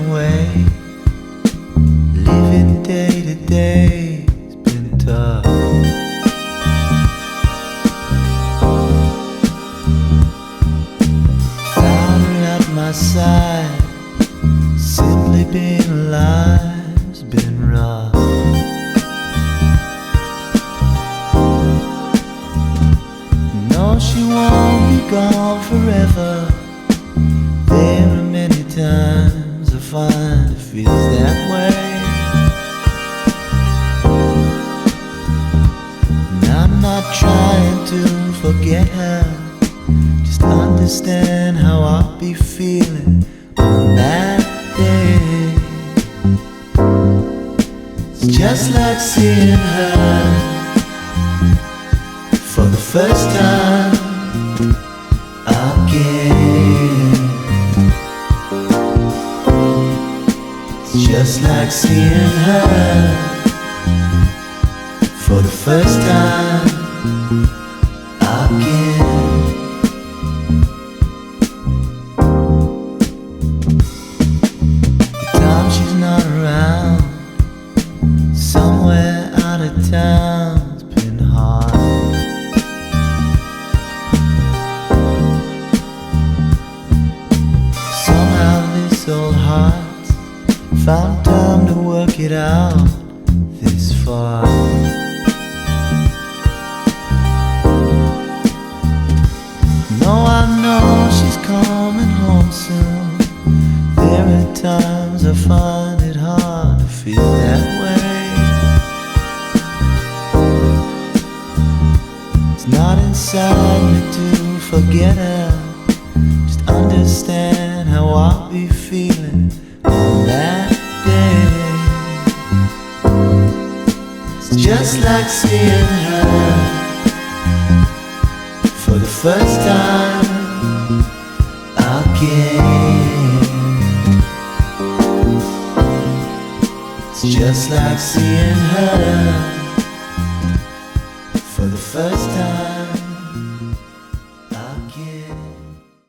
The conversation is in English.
away. Living day to day has been tough. Found her at my side, simply being alive has been rough. No, she won't be gone forever. There are many times I find it feels that way. And I'm not trying to forget her, just understand how I'll be feeling on that day. It's just like seeing her for the first time again. It's just like seeing her for the first time again. The time she's not around, somewhere out of town's been hard. Old hearts found time to work it out this far. No, I know she's coming home soon. There are times I find it hard to feel that way. It's not inside me to forget her, just understand how I'll be feeling on that day. It's just like seeing her for the first time again. It's just like seeing her for the first time.